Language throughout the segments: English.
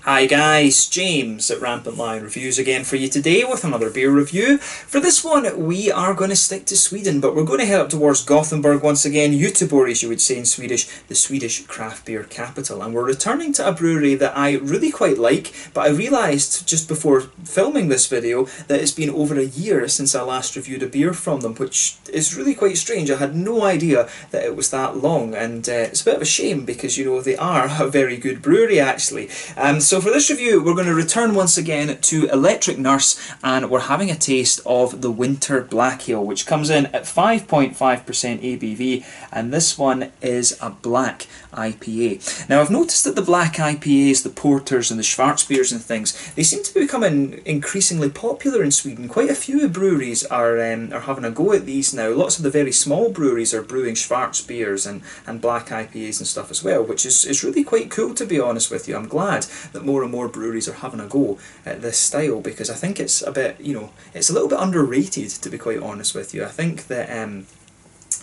Hi guys, James at Rampant Lion Reviews again for you today with another beer review. For this one we are going to stick to Sweden, but we're going to head up towards Gothenburg once again, Göteborg as you would say in Swedish, the Swedish craft beer capital. And we're returning to a brewery that I really quite like, but I realised just before filming this video that it's been over a year since I last reviewed a beer from them, which is really quite strange. I had no idea that it was that long, and it's a bit of a shame because, you know, they are a very good brewery actually. So for this review we're going to return once again to Electric Nurse, and we're having a taste of the Winter Black Ale, which comes in at 5.5% ABV, and this one is a Black IPA. Now I've noticed that the Black IPAs, the porters and the Schwarzbiers and things, they seem to be becoming increasingly popular in Sweden. Quite a few breweries are having a go at these now. Lots of the very small breweries are brewing Schwarzbiers and Black IPAs and stuff as well, which is really quite cool, to be honest with you. I'm glad that more and more breweries are having a go at this style, because I think it's a bit, you know, it's a little bit underrated, to be quite honest with you. I think that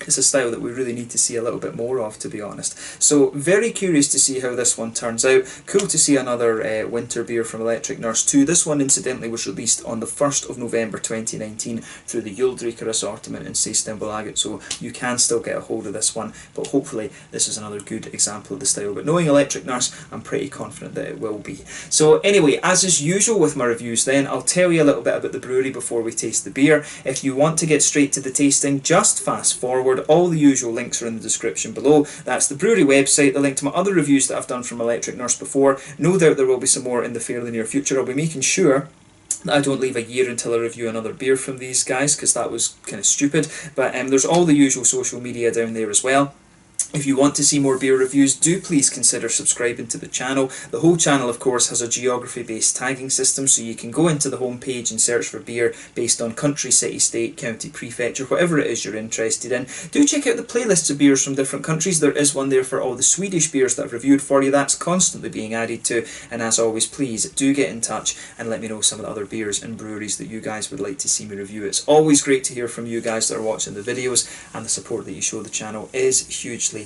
it's a style that we really need to see a little bit more of, to be honest. So very curious to see how this one turns out. Cool to see another winter beer from Electric Nurse too. This one incidentally was released on the 1st of November 2019 through the Juldrika assortment in Sessionable, so you can still get a hold of this one, but hopefully this is another good example of the style. But knowing Electric Nurse, I'm pretty confident that it will be. So anyway, as is usual with my reviews then, I'll tell you a little bit about the brewery before we taste the beer. If you want to get straight to the tasting, just fast forward. All the usual links are in the description below. That's the brewery website, the link to my other reviews that I've done from Electric Nurse before. No doubt there will be some more in the fairly near future. I'll be making sure that I don't leave a year until I review another beer from these guys, because that was kind of stupid. But there's all the usual social media down there as well. If you want to see more beer reviews, do please consider subscribing to the channel. The whole channel, of course, has a geography-based tagging system, so you can go into the home page and search for beer based on country, city, state, county, prefecture, whatever it is you're interested in. Do check out the playlists of beers from different countries. There is one there for all the Swedish beers that I've reviewed for you. That's constantly being added to. And as always, please do get in touch and let me know some of the other beers and breweries that you guys would like to see me review. It's always great to hear from you guys that are watching the videos, and the support that you show the channel is hugely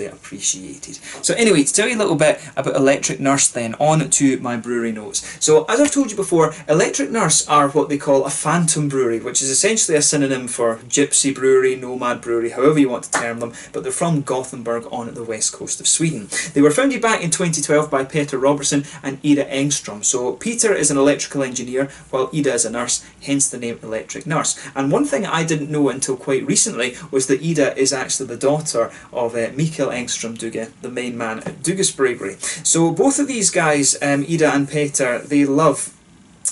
appreciated. So anyway, to tell you a little bit about Electric Nurse then, on to my brewery notes. So as I've told you before, Electric Nurse are what they call a phantom brewery, which is essentially a synonym for gypsy brewery, nomad brewery, however you want to term them, but they're from Gothenburg on the west coast of Sweden. They were founded back in 2012 by Peter Robertson and Ida Engström. So Peter is an electrical engineer while Ida is a nurse, hence the name Electric Nurse. And one thing I didn't know until quite recently was that Ida is actually the daughter of Mikael Engström Dugge, the main man at Dugges Brewery. So both of these guys, Ida and Peter, they love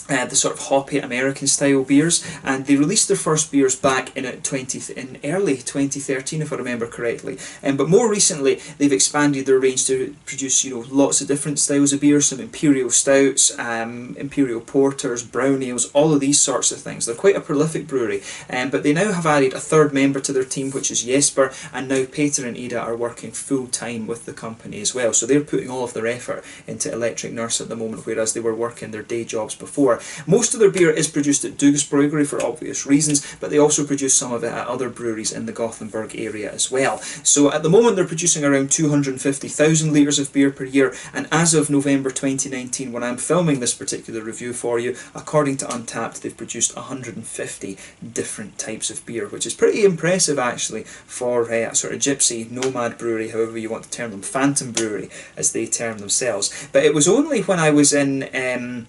the sort of hoppy American style beers, and they released their first beers back in early 2013 if I remember correctly, but more recently they've expanded their range to produce, you know, lots of different styles of beer, some imperial stouts, imperial porters, brown ales, all of these sorts of things. They're quite a prolific brewery, but they now have added a third member to their team, which is Jesper, and now Peter and Ida are working full time with the company as well, so they're putting all of their effort into Electric Nurse at the moment, whereas they were working their day jobs before. Most of their beer is produced at Dugges Brewery for obvious reasons, but they also produce some of it at other breweries in the Gothenburg area as well. So at the moment they're producing around 250,000 litres of beer per year, and as of November 2019, when I'm filming this particular review for you, according to Untappd, they've produced 150 different types of beer, which is pretty impressive actually for a sort of gypsy, nomad brewery, however you want to term them, phantom brewery as they term themselves. But it was only when I was in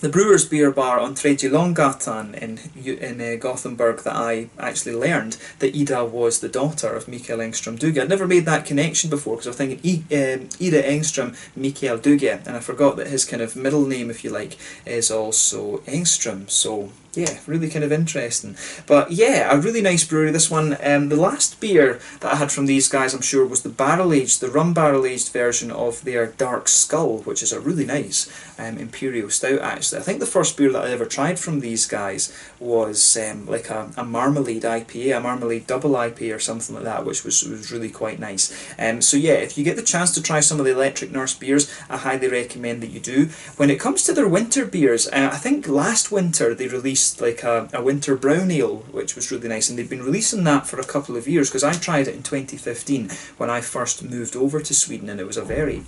the Brewer's Beer Bar on Tredje Långgatan in Gothenburg that I actually learned that Ida was the daughter of Mikael Engström Dugge. I'd never made that connection before, because I was thinking Ida Engström, Mikael Dugge, and I forgot that his kind of middle name, if you like, is also Engström. So yeah, really kind of interesting. But yeah, a really nice brewery, this one. The last beer that I had from these guys, I'm sure, was the rum barrel aged version of their Dark Skull, which is a really nice imperial stout actually. I think the first beer that I ever tried from these guys was like a marmalade IPA, a marmalade double IPA or something like that, which was really quite nice. So yeah, if you get the chance to try some of the Electric Nurse beers, I highly recommend that you do. When it comes to their winter beers, I think last winter they released like a winter brown ale, which was really nice, and they've been releasing that for a couple of years, because I tried it in 2015 when I first moved over to Sweden, and it was a very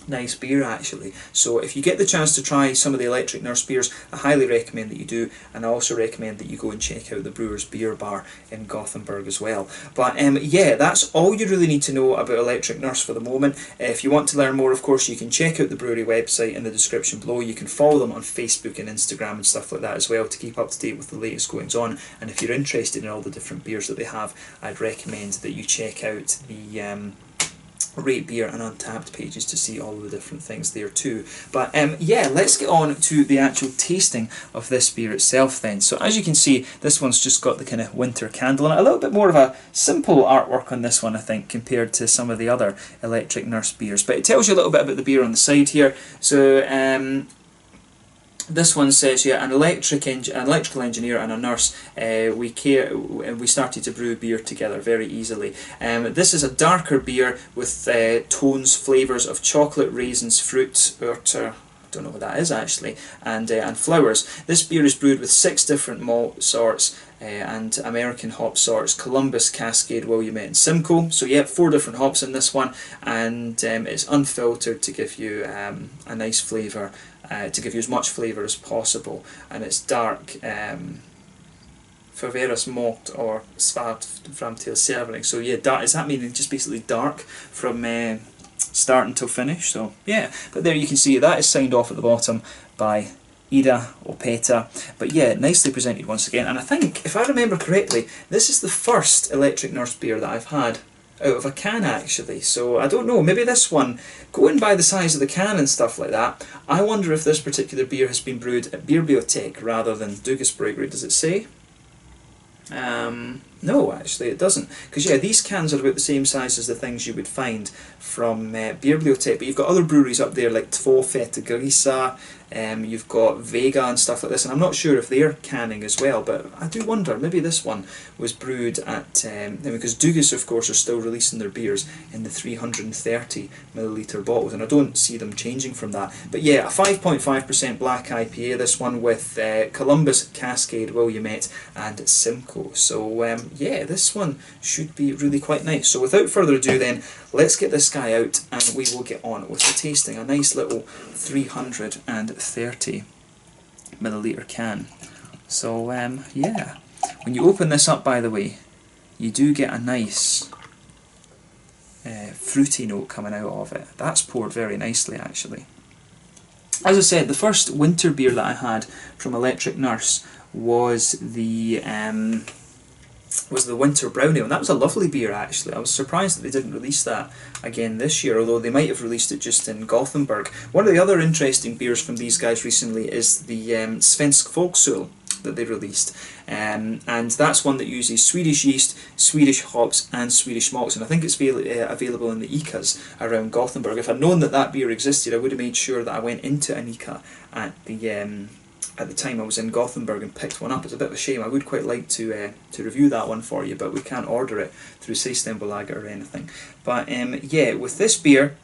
nice beer actually. So if you get the chance to try some of the Electric Nurse beers, I highly recommend that you do, and I also recommend that you go and check out the Brewer's Beer Bar in Gothenburg as well. But yeah, that's all you really need to know about Electric Nurse for the moment. If you want to learn more, of course, you can check out the brewery website in the description below. You can follow them on Facebook and Instagram and stuff like that as well to keep up to date with the latest goings on. And if you're interested in all the different beers that they have, I'd recommend that you check out the Rate Beer and Untappd pages to see all of the different things there too. But yeah, let's get on to the actual tasting of this beer itself then. So as you can see, this one's just got the kind of winter candle and a little bit more of a simple artwork on this one, I think, compared to some of the other Electric Nurse beers. But it tells you a little bit about the beer on the side here. So this one says here, an electrical engineer and a nurse, we started to brew beer together very easily. This is a darker beer with tones, flavours of chocolate, raisins, fruit, I don't know what that is actually, and flowers. This beer is brewed with 6 different malt sorts and American hop sorts: Columbus, Cascade, Willamette and Simcoe. So yeah, 4 different hops in this one, and it's unfiltered to give you a nice flavour, to give you as much flavour as possible, and it's dark. Förvärras malt or svart fram till servering. So yeah, dark, does that mean just basically dark from start until finish? So yeah, but there you can see that is signed off at the bottom by Ida or Peta. But yeah, nicely presented once again, and I think, if I remember correctly, this is the first Electric Nurse beer that I've had out of a can actually. So I don't know, maybe this one, going by the size of the can and stuff like that, I wonder if this particular beer has been brewed at Bibliotek rather than Dugas Brewery. Does it say? No, actually it doesn't, because yeah, these cans are about the same size as the things you would find from Bibliotek, but you've got other breweries up there like Två Feta Grisa, you've got Vega and stuff like this, and I'm not sure if they're canning as well, but I do wonder, maybe this one was brewed at, because Dugas of course are still releasing their beers in the 330ml bottles, and I don't see them changing from that. But yeah, a 5.5% black IPA, this one, with Columbus, Cascade, Willamette and Simcoe. So yeah, this one should be really quite nice. So without further ado then, let's get this guy out and we will get on with the tasting. A nice little 330ml can. So yeah, when you open this up, by the way, you do get a nice fruity note coming out of it. That's poured very nicely actually. As I said, the first winter beer that I had from Electric Nurse was the Winter Brown Ale, and that was a lovely beer actually. I was surprised that they didn't release that again this year, although they might have released it just in Gothenburg. One of the other interesting beers from these guys recently is the Svensk Folksöl that they released, and that's one that uses Swedish yeast, Swedish hops and Swedish malts, and I think it's available in the ICAs around Gothenburg. If I'd known that that beer existed, I would have made sure that I went into an ICA at the time I was in Gothenburg and picked one up. It's a bit of a shame. I would quite like to review that one for you, but we can't order it through Sessionable or anything. But yeah, with this beer,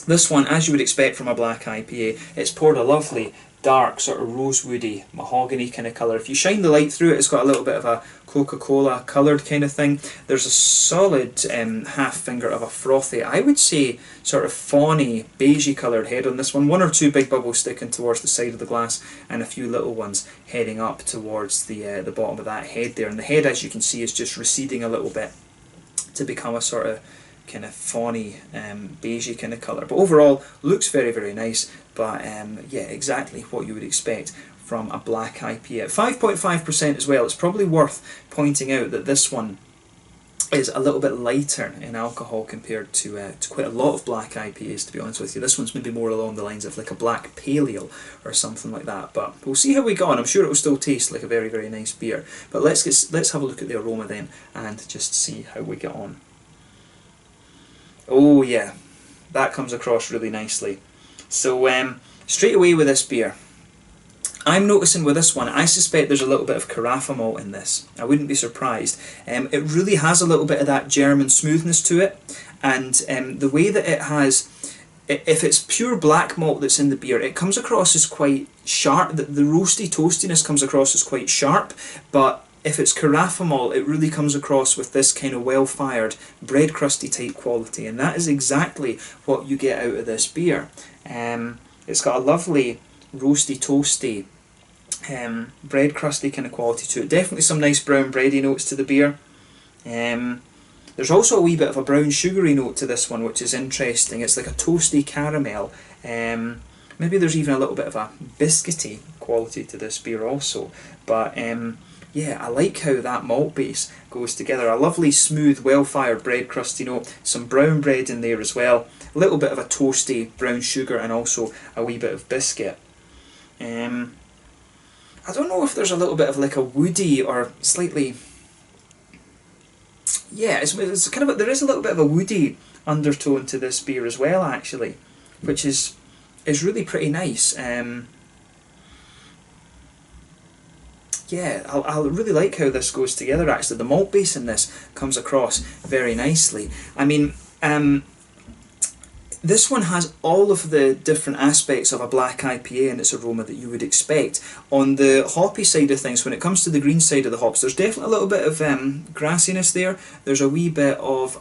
this one, as you would expect from a black IPA, it's poured a lovely dark sort of rosewoody mahogany kind of colour. If you shine the light through it, it's got a little bit of a Coca-Cola coloured kind of thing. There's a solid half finger of a frothy, I would say sort of fawny, beigey coloured head on this one. 1 or 2 big bubbles sticking towards the side of the glass and a few little ones heading up towards the bottom of that head there. And the head, as you can see, is just receding a little bit to become a sort of kind of fawny, beigey kind of colour. But overall, looks very, very nice. But yeah, exactly what you would expect from a black IPA. 5.5% as well. It's probably worth pointing out that this one is a little bit lighter in alcohol compared to quite a lot of black IPAs, to be honest with you. This one's maybe more along the lines of like a black pale ale or something like that. But we'll see how we go on. I'm sure it will still taste like a very, very nice beer. But let's have a look at the aroma then and just see how we get on. Oh yeah, that comes across really nicely. So straight away with this beer, I'm noticing with this one, I suspect there's a little bit of Carafa malt in this. I wouldn't be surprised. It really has a little bit of that German smoothness to it, and the way that it has, if it's pure black malt that's in the beer, it comes across as quite sharp. The roasty toastiness comes across as quite sharp, but if it's carafa malt, it really comes across with this kind of well-fired, bread crusty type quality, and that is exactly what you get out of this beer. It's got a lovely roasty, toasty, bread crusty kind of quality to it. Definitely some nice brown bready notes to the beer. There's also a wee bit of a brown sugary note to this one, which is interesting. It's like a toasty caramel. Maybe there's even a little bit of a biscuity quality to this beer also. But yeah, I like how that malt base goes together. A lovely, smooth, well-fired bread crusty note. Some brown bread in there as well. A little bit of a toasty brown sugar and also a wee bit of biscuit. I don't know if there's a little bit of like a woody or slightly... Yeah, it's kind of there is a little bit of a woody undertone to this beer as well, actually, which is really pretty nice. Yeah, I really like how this goes together, actually. The malt base in this comes across very nicely. I mean, this one has all of the different aspects of a black IPA in its aroma that you would expect. On the hoppy side of things, when it comes to the green side of the hops, there's definitely a little bit of grassiness there. There's a wee bit of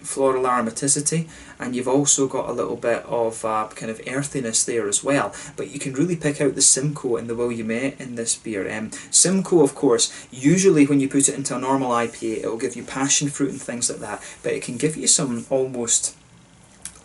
floral aromaticity, and you've also got a little bit of kind of earthiness there as well. But you can really pick out the Simcoe and the Williamette in this beer. Simcoe, of course, usually when you put it into a normal IPA, it will give you passion fruit and things like that, but it can give you some almost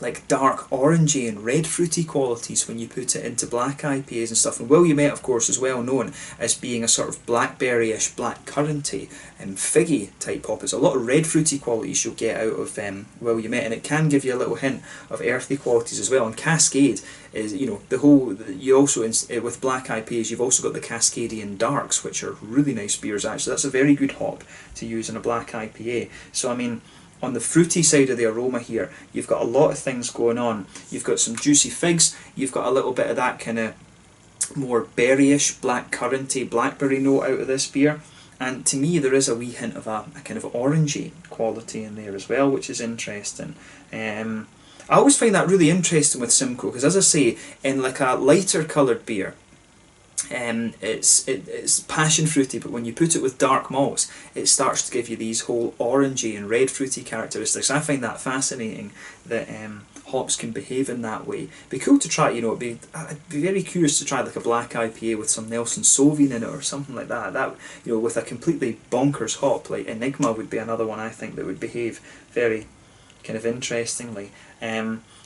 like dark orangey and red fruity qualities when you put it into black IPAs and stuff. And Williamette, of course, is well known as being a sort of blackberry-ish, blackcurranty and figgy type hop. It's a lot of red fruity qualities you'll get out of Williamette, and it can give you a little hint of earthy qualities as well. And Cascade is, you know, the whole, you also, with black IPAs, you've also got the Cascadian Darks, which are really nice beers actually. That's a very good hop to use in a black IPA. So I mean, on the fruity side of the aroma here, you've got a lot of things going on. You've got some juicy figs, you've got a little bit of that kind of more berryish, blackcurranty, blackberry note out of this beer. And to me, there is a wee hint of a kind of orangey quality in there as well, which is interesting. I always find that really interesting with Simcoe, because as I say, in like a lighter coloured beer, it's passion fruity, but when you put it with dark malts, it starts to give you these whole orangey and red fruity characteristics. I find that fascinating that hops can behave in that way. It'd be cool to try, you know, I'd be very curious to try like a black IPA with some Nelson Sauvin in it or something like that. That, you know, with a completely bonkers hop, like Enigma would be another one I think that would behave very kind of interestingly.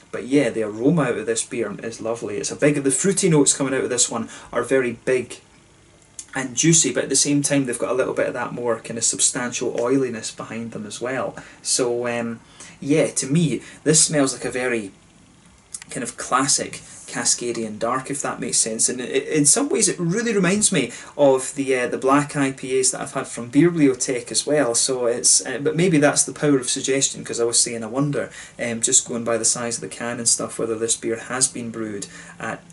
But yeah, the aroma out of this beer is lovely. It's the fruity notes coming out of this one are very big and juicy, but at the same time they've got a little bit of that more kind of substantial oiliness behind them as well. So yeah, to me, this smells like a very kind of classic Cascadian Dark, if that makes sense. And in some ways it really reminds me of the black IPAs that I've had from Bibliothèque as well. So it's but maybe that's the power of suggestion, because I was saying I wonder, just going by the size of the can and stuff, whether this beer has been brewed at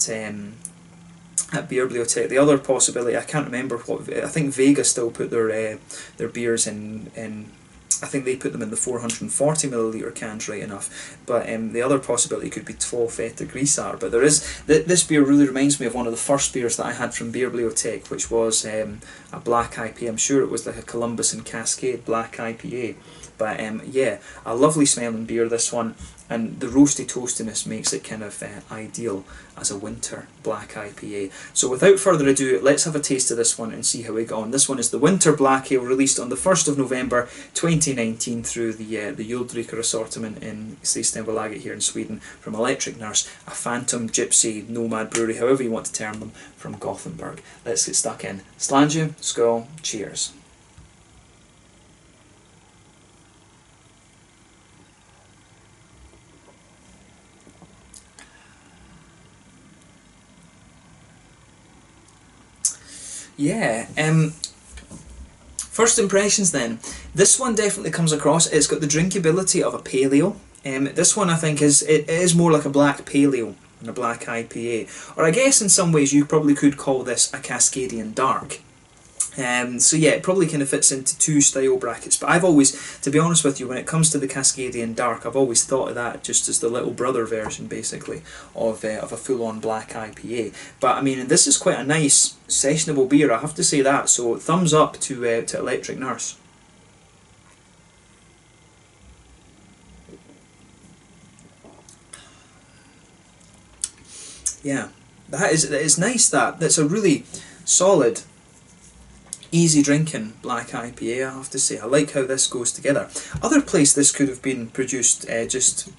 Bibliothèque. The other possibility, I can't remember what, I think Vega still put their beers in I think they put them in the 440ml cans, right enough. But the other possibility could be Två Grisar. But there is this beer really reminds me of one of the first beers that I had from Bibliothèque, which was a black IPA. I'm sure it was like a Columbus and Cascade black IPA. But yeah, a lovely smelling beer, this one, and the roasty toastiness makes it kind of ideal as a winter black IPA. So without further ado, let's have a taste of this one and see how we go on. This one is the Winter Black Ale, released on the 1st of November 2019 through the Juldrika assortiment in Systembolaget here in Sweden, from Electric Nurse, a phantom, gypsy, nomad brewery, however you want to term them, from Gothenburg. Let's get stuck in. Slange, skål, cheers. Yeah, first impressions then. This one definitely comes across, it's got the drinkability of a pale ale. This one I think is more like a black pale ale than a black IPA. Or I guess in some ways you probably could call this a Cascadian Dark. So yeah, it probably kind of fits into two style brackets, but I've always, to be honest with you, when it comes to the Cascadian Dark, I've always thought of that just as the little brother version, basically, of a full-on black IPA. But I mean, this is quite a nice sessionable beer, I have to say that, so thumbs up to Electric Nurse. Yeah, that is nice, that's a really solid, easy drinking black IPA, I have to say. I like how this goes together. Other place this could have been produced just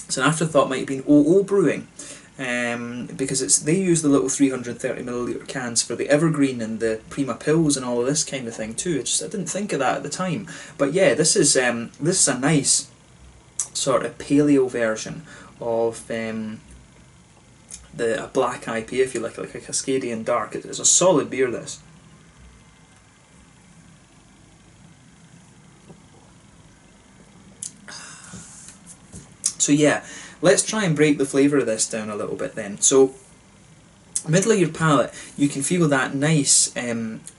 as an afterthought might have been OO Brewing, because they use the little 330ml cans for the Evergreen and the Prima Pills and all of this kind of thing too. I didn't think of that at the time, but yeah, this is a nice sort of paleo version of a black IPA, if you like a Cascadian Dark. It's a solid beer, this. So yeah, let's try and break the flavour of this down a little bit then. So, middle of your palate, you can feel that nice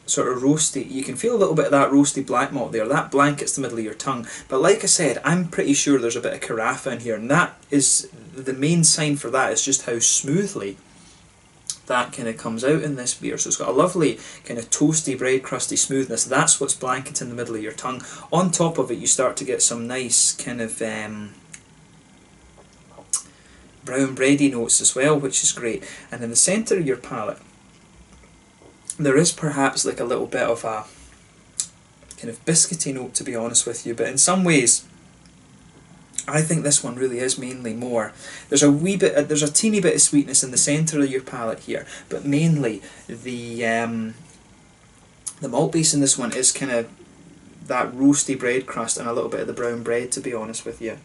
sort of roasty, you can feel a little bit of that roasty black malt there, that blankets the middle of your tongue. But like I said, I'm pretty sure there's a bit of carafa in here, and that is, the main sign for that is just how smoothly that kind of comes out in this beer. So it's got a lovely kind of toasty, bread crusty smoothness. That's what's blanketing the middle of your tongue. On top of it, you start to get some nice kind of brown bready notes as well, which is great. And in the centre of your palate, there is perhaps like a little bit of a kind of biscuity note, to be honest with you, but in some ways I think this one really is mainly more, there's a teeny bit of sweetness in the centre of your palate here, but mainly the malt base in this one is kind of that roasty bread crust and a little bit of the brown bread, to be honest with you.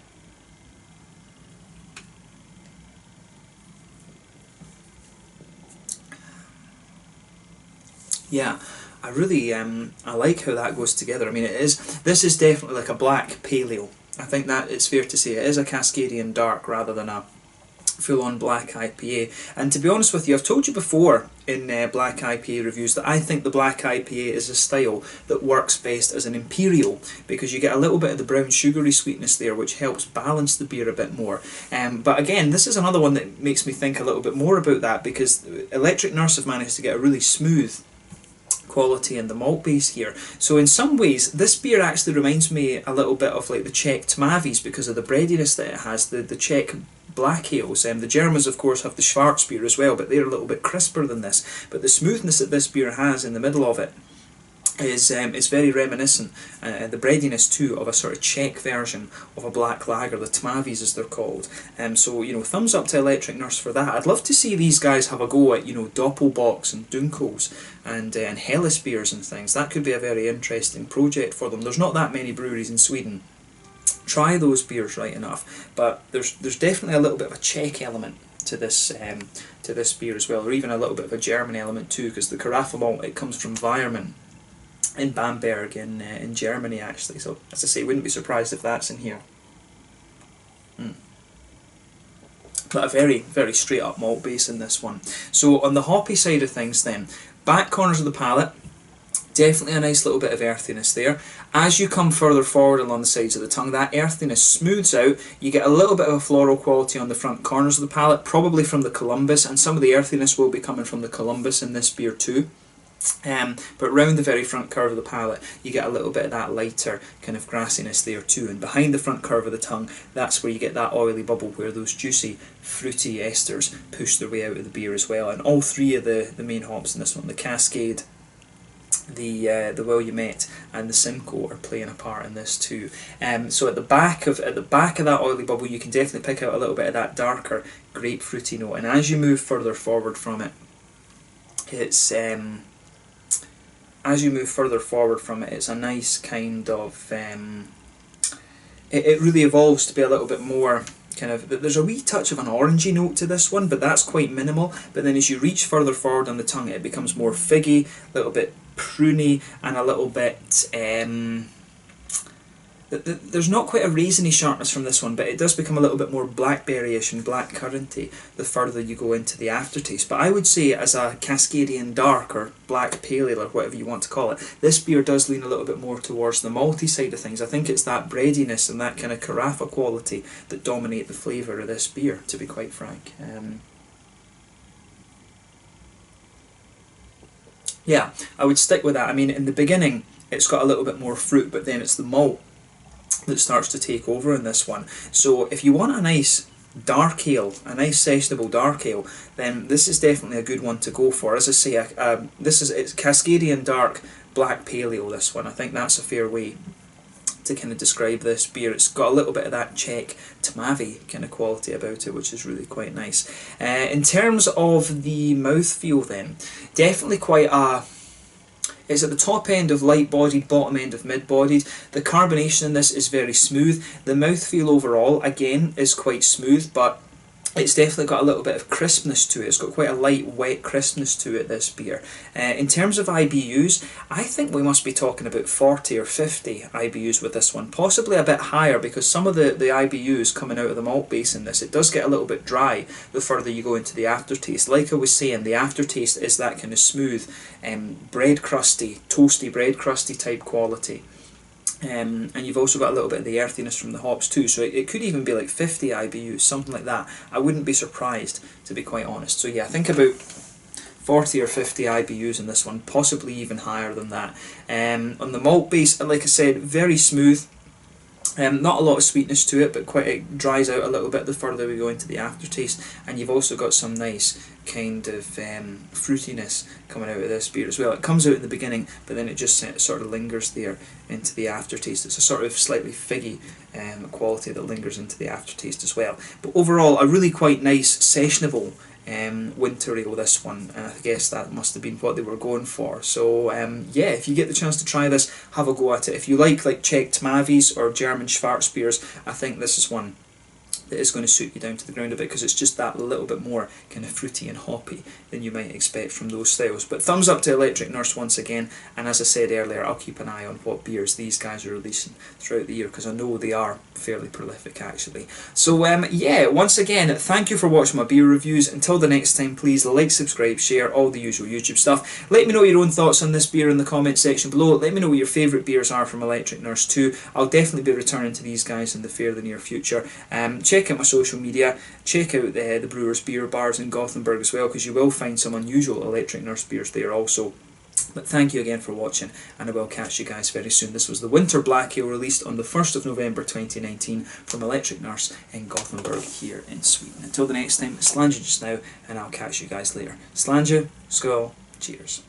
Yeah, I really I like how that goes together. I mean, this is definitely like a black paleo. I think that it's fair to say it is a Cascadian Dark rather than a full-on black IPA. And to be honest with you, I've told you before in black IPA reviews that I think the black IPA is a style that works best as an imperial, because you get a little bit of the brown sugary sweetness there, which helps balance the beer a bit more. But again, this is another one that makes me think a little bit more about that, because Electric Nurse have managed to get a really smooth quality in the malt base here. So in some ways, this beer actually reminds me a little bit of like the Czech Tmavis because of the breadiness that it has, the Czech black ales. The Germans, of course, have the Schwarzbier as well, but they're a little bit crisper than this. But the smoothness that this beer has in the middle of it is very reminiscent, and the breadiness too, of a sort of Czech version of a black lager, the Tmavis as they're called. So, you know, thumbs up to Electric Nurse for that. I'd love to see these guys have a go at, you know, Doppelbocks and Dunkels and Helles beers and things. That could be a very interesting project for them. There's not that many breweries in Sweden. Try those beers right enough, but there's definitely a little bit of a Czech element to this beer as well, or even a little bit of a German element too, because the Carafa malt, it comes from Weiermann in Bamberg in Germany actually. So as I say, wouldn't be surprised if that's in here. But a very, very straight up malt base in this one. So on the hoppy side of things then, back corners of the palate, definitely a nice little bit of earthiness there. As you come further forward along the sides of the tongue, that earthiness smooths out. You get a little bit of a floral quality on the front corners of the palate, probably from the Columbus, and some of the earthiness will be coming from the Columbus in this beer too. But round the very front curve of the palate, you get a little bit of that lighter kind of grassiness there too. And behind the front curve of the tongue, that's where you get that oily bubble, where those juicy, fruity esters push their way out of the beer as well. And all three of the main hops in this one, the Cascade, the Willamette and the Simcoe, are playing a part in this too. So at the back of that oily bubble, you can definitely pick out a little bit of that darker grapefruity note. And as you move further forward from it, it's it's a nice kind of it really evolves to be a little bit more kind of, there's a wee touch of an orangey note to this one, but that's quite minimal. But then as you reach further forward on the tongue, it becomes more figgy, a little bit pruny, and a little bit there's not quite a raisiny sharpness from this one, but it does become a little bit more blackberry-ish and blackcurranty the further you go into the aftertaste. But I would say as a Cascadian Dark or Black Pale Ale or whatever you want to call it, this beer does lean a little bit more towards the malty side of things. I think it's that breadiness and that kind of carafa quality that dominate the flavour of this beer, to be quite frank. Yeah, I would stick with that. I mean, in the beginning, it's got a little bit more fruit, but then it's the malt that starts to take over in this one. So if you want a nice dark ale, a nice sessionable dark ale, then this is definitely a good one to go for. As I say, it's Cascadian Dark Black Pale Ale, this one. I think that's a fair way to kind of describe this beer. It's got a little bit of that Czech Tmavy kind of quality about it, which is really quite nice. In terms of the mouthfeel then, definitely quite a... It's at the top end of light-bodied, bottom end of mid-bodied. The carbonation in this is very smooth. The mouthfeel overall, again, is quite smooth, but it's definitely got a little bit of crispness to it. It's got quite a light, wet crispness to it, this beer. In terms of IBUs, I think we must be talking about 40 or 50 IBUs with this one. Possibly a bit higher, because some of the IBUs coming out of the malt base in this, it does get a little bit dry the further you go into the aftertaste. Like I was saying, the aftertaste is that kind of smooth, bread crusty, toasty bread crusty type quality. And you've also got a little bit of the earthiness from the hops too, so it could even be like 50 IBUs, something like that. I wouldn't be surprised, to be quite honest. So yeah, I think about 40 or 50 IBUs in this one, possibly even higher than that. On the malt base, like I said, very smooth. Not a lot of sweetness to it, but it dries out a little bit the further we go into the aftertaste. And you've also got some nice kind of fruitiness coming out of this beer as well. It comes out in the beginning, but then it just sort of lingers there into the aftertaste. It's a sort of slightly figgy quality that lingers into the aftertaste as well. But overall, a really quite nice sessionable winter ale, this one, and I guess that must have been what they were going for. So yeah, if you get the chance to try this, have a go at it. If you like Czech Tmavis or German Schwarzbiers, I think this is one that is going to suit you down to the ground a bit, because it's just that little bit more kind of fruity and hoppy than you might expect from those styles. But thumbs up to Electric Nurse once again, and as I said earlier, I'll keep an eye on what beers these guys are releasing throughout the year, because I know they are fairly prolific actually. So yeah, once again, thank you for watching my beer reviews. Until the next time, please like, subscribe, share, all the usual YouTube stuff. Let me know your own thoughts on this beer in the comment section below. Let me know what your favourite beers are from Electric Nurse too. I'll definitely be returning to these guys in the fairly near future. Check out my social media, check out the Brewers Beer Bars in Gothenburg as well, because you will find some unusual Electric Nurse beers there also. But thank you again for watching, and I will catch you guys very soon. This was the Winter Black Ale, released on the 1st of November 2019 from Electric Nurse in Gothenburg here in Sweden. Until the next time, Slanja just now, and I'll catch you guys later. Slanja, skål, cheers.